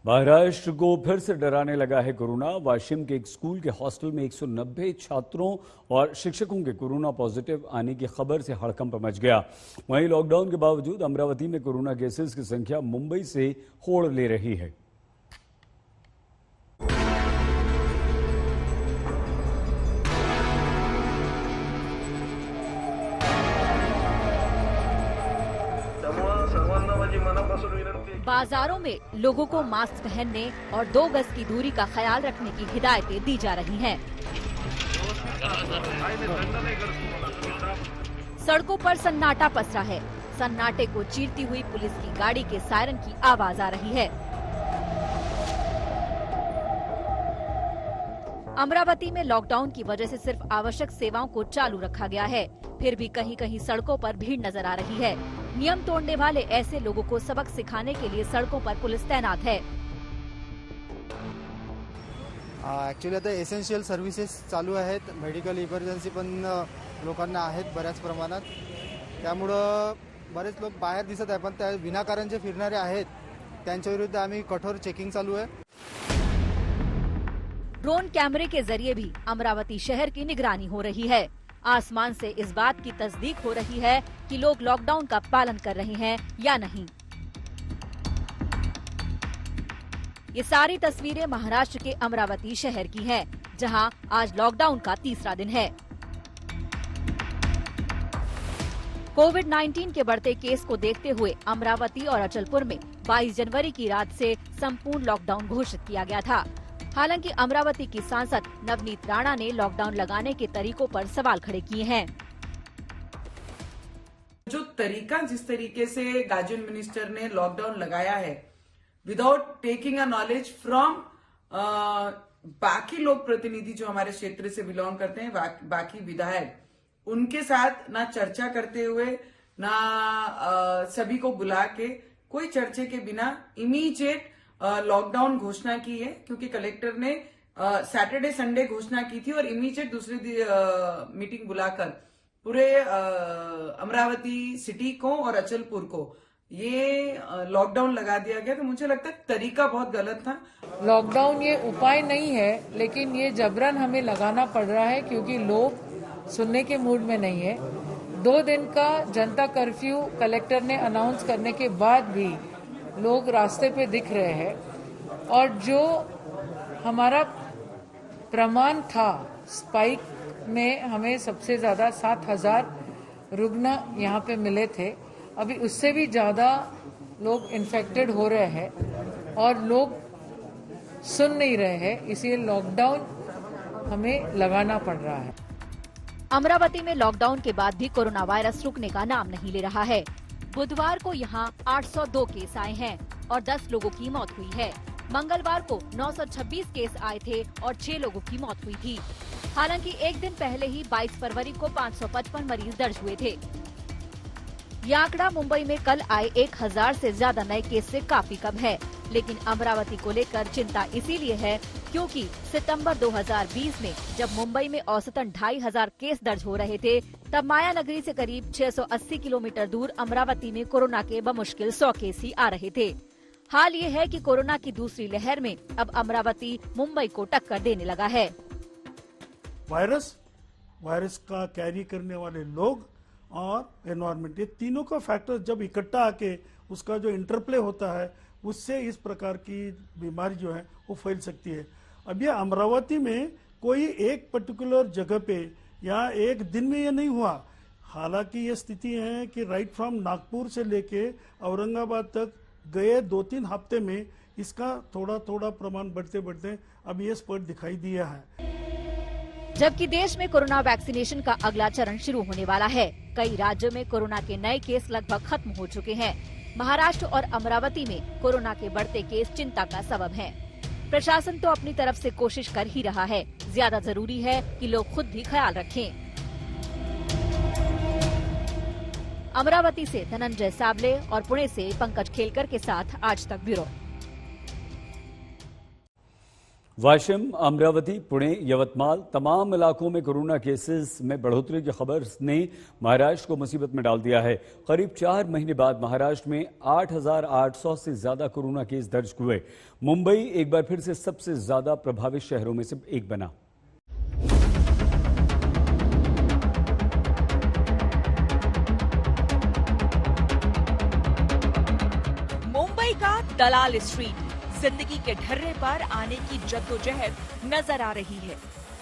महाराष्ट्र को फिर से डराने लगा है कोरोना। वाशिम के एक स्कूल के हॉस्टल में 190 छात्रों और शिक्षकों के कोरोना पॉजिटिव आने की खबर से हड़कंप मच गया। वहीं लॉकडाउन के बावजूद अमरावती में कोरोना केसेस की संख्या मुंबई से होड़ ले रही है। बाजारों में लोगों को मास्क पहनने और 2 गज की दूरी का ख्याल रखने की हिदायतें दी जा रही हैं। सड़कों पर सन्नाटा पसरा है। सन्नाटे को चीरती हुई पुलिस की गाड़ी के सायरन की आवाज आ रही है। अमरावती में लॉकडाउन की वजह से सिर्फ आवश्यक सेवाओं को चालू रखा गया है, फिर भी कहीं कहीं सड़कों पर भीड़ नजर आ रही है। नियम तोड़ने वाले ऐसे लोगों को सबक सिखाने के लिए सड़कों पर पुलिस तैनात है। ऍक्च्युली आता एसेन्शियल सर्व्हिसेस चालू आहेत, मेडिकल इमर्जन्सी पण लोकांना आहेत बऱ्याच प्रमाणात, त्यामुळं बरेच लोक बाहेर दिसत आहे, पण त्या विनाकारण जे फिरणारे आहेत त्यांच्या विरुद्ध आम्ही कठोर चेकिंग चालू आहे। ड्रोन कैमरे के जरिए भी अमरावती शहर की निगरानी हो रही है। आसमान से इस बात की तस्दीक हो रही है कि लोग लॉकडाउन का पालन कर रहे हैं या नहीं। ये सारी तस्वीरें महाराष्ट्र के अमरावती शहर की हैं, जहां आज लॉकडाउन का तीसरा दिन है। कोविड-19 के बढ़ते केस को देखते हुए अमरावती और अचलपुर में 22 जनवरी की रात से संपूर्ण लॉकडाउन घोषित किया गया था। हालांकि अमरावती की सांसद नवनीत राणा ने लॉकडाउन लगाने के तरीकों पर सवाल खड़े किए हैं। जो तरीका जिस तरीके से गार्जियन मिनिस्टर ने लॉकडाउन लगाया है without taking a knowledge from बाकी लोग प्रतिनिधि जो हमारे क्षेत्र से बिलोंग करते हैं, बाकी विधायक, उनके साथ ना चर्चा करते हुए ना सभी को बुला के कोई चर्चे के बिना इमीडिएट लॉकडाउन घोषणा की है, क्योंकि कलेक्टर ने सैटरडे संडे घोषणा की थी और इमीडिएट दूसरी मीटिंग बुलाकर पूरे अमरावती सिटी को और अचलपुर को ये लॉकडाउन लगा दिया गया। तो मुझे लगता है तरीका बहुत गलत था। लॉकडाउन ये उपाय नहीं है, लेकिन ये जबरन हमें लगाना पड़ रहा है क्योंकि लोग सुनने के मूड में नहीं है। 2 दिन का जनता कर्फ्यू कलेक्टर ने अनाउंस करने के बाद भी लोग रास्ते पे दिख रहे हैं और जो हमारा प्रमाण था स्पाइक में हमें सबसे ज्यादा 7,000 रुग्ण यहाँ पे मिले थे, अभी उससे भी ज्यादा लोग इन्फेक्टेड हो रहे हैं और लोग सुन नहीं रहे हैं, इसलिए लॉकडाउन हमें लगाना पड़ रहा है। अमरावती में लॉकडाउन के बाद भी कोरोना वायरस रुकने का नाम नहीं ले रहा है। बुधवार को यहाँ 802 केस आए हैं और 10 लोगों की मौत हुई है। मंगलवार को 926 केस आए थे और 6 लोगों की मौत हुई थी। हालांकि एक दिन पहले ही 22 फरवरी को 555 मरीज दर्ज हुए थे। यह आंकड़ा मुंबई में कल आए 1000 से ज्यादा नए केस से काफी कम है, लेकिन अमरावती को लेकर चिंता इसीलिए है क्योंकि सितंबर 2020 में जब मुंबई में औसतन 2500 केस दर्ज हो रहे थे, तब माया नगरी से करीब 680 किलोमीटर दूर अमरावती में कोरोना के बमुश्किल 100 केस ही आ रहे थे। हाल ये है कि कोरोना की दूसरी लहर में अब अमरावती मुंबई को टक्कर देने लगा है। वायरस का कैरी करने वाले लोग और एनवायरमेंट, ये तीनों का फैक्टर जब इकट्ठा आके उसका जो इंटरप्ले होता है, उससे इस प्रकार की बीमारी जो है वो फैल सकती है। अब ये अमरावती में कोई एक पर्टिकुलर जगह पे या एक दिन में ये नहीं हुआ। हालांकि ये स्थिति है कि राइट फ्रॉम नागपुर से लेके औरंगाबाद तक गए 2-3 हफ्ते में इसका थोड़ा थोड़ा प्रमाण बढ़ते बढ़ते अब ये स्पर्ट दिखाई दिया है। जबकि देश में कोरोना वैक्सीनेशन का अगला चरण शुरू होने वाला है। कई राज्यों में कोरोना के नए केस लगभग खत्म हो चुके हैं। महाराष्ट्र और अमरावती में कोरोना के बढ़ते केस चिंता का सबब हैं। प्रशासन तो अपनी तरफ से कोशिश कर ही रहा है, ज्यादा जरूरी है कि लोग खुद भी ख्याल रखें। अमरावती से धनंजय साबले और पुणे से पंकज खेलकर के साथ आज तक ब्यूरो। वाशिम, अमरावती, पुणे, यवतमाल तमाम इलाकों में कोरोना केसेस में बढ़ोतरी की खबर ने महाराष्ट्र को मुसीबत में डाल दिया है। करीब 4 महीने बाद महाराष्ट्र में 8,800 से ज्यादा कोरोना केस दर्ज हुए। मुंबई एक बार फिर से सबसे ज्यादा प्रभावित शहरों में से एक बना। मुंबई का दलाल स्ट्रीट जिंदगी के ढर्रे पर आने की जद्दोजहद नजर आ रही है।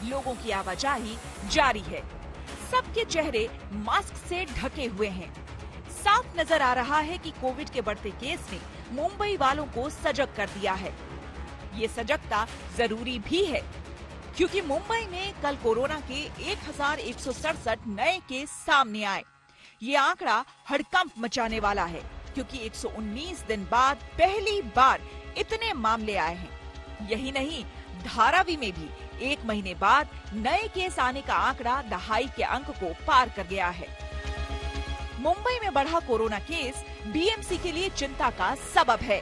लोगों की आवाजाही जारी है। सबके चेहरे मास्क से ढके हुए हैं। साफ नजर आ रहा है कि कोविड के बढ़ते केस ने मुंबई वालों को सजग कर दिया है। ये सजगता जरूरी भी है क्योंकि मुंबई में कल कोरोना के 1,167 नए केस सामने आए। ये आंकड़ा हड़कंप मचाने वाला है क्योंकि 119 दिन बाद पहली बार इतने मामले आए हैं। यही नहीं, धारावी में भी 1 महीने बाद नए केस आने का आंकड़ा दहाई के अंक को पार कर गया है। मुंबई में बढ़ा कोरोना केस बीएमसी के लिए चिंता का सबब है।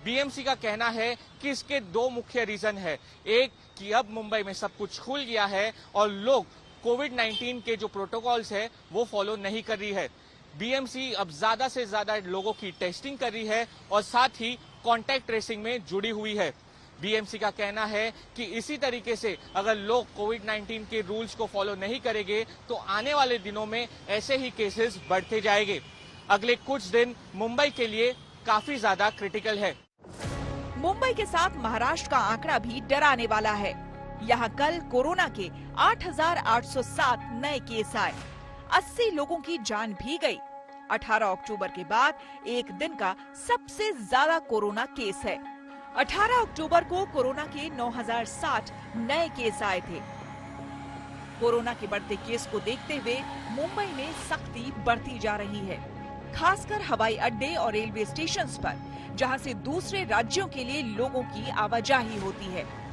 बीएमसी का कहना है कि इसके 2 मुख्य रीजन है। एक कि अब मुंबई में सब कुछ खुल गया है और लोग कोविड-19 के जो प्रोटोकॉल्स है वो फॉलो नहीं कर रही है। बीएमसी अब ज्यादा से ज्यादा लोगों की टेस्टिंग कर रही है और साथ ही कांटेक्ट ट्रेसिंग में जुड़ी हुई है। बीएमसी का कहना है कि इसी तरीके से अगर लोग कोविड-19 के रूल्स को फॉलो नहीं करेंगे तो आने वाले दिनों में ऐसे ही केसेस बढ़ते जाएंगे। अगले कुछ दिन मुंबई के लिए काफी ज्यादा क्रिटिकल है। मुंबई के साथ महाराष्ट्र का आंकड़ा भी डराने वाला है। यहाँ कल कोरोना के 8,807 नए केस आए। 80 लोगों की जान भी गई। 18 अक्टूबर के बाद एक दिन का सबसे ज्यादा कोरोना केस है। 18 अक्टूबर को कोरोना के 9,060 नए केस आए थे। कोरोना के बढ़ते केस को देखते हुए मुंबई में सख्ती बढ़ती जा रही है, खासकर हवाई अड्डे और रेलवे स्टेशंस पर, जहां से दूसरे राज्यों के लिए लोगों की आवाजाही होती है।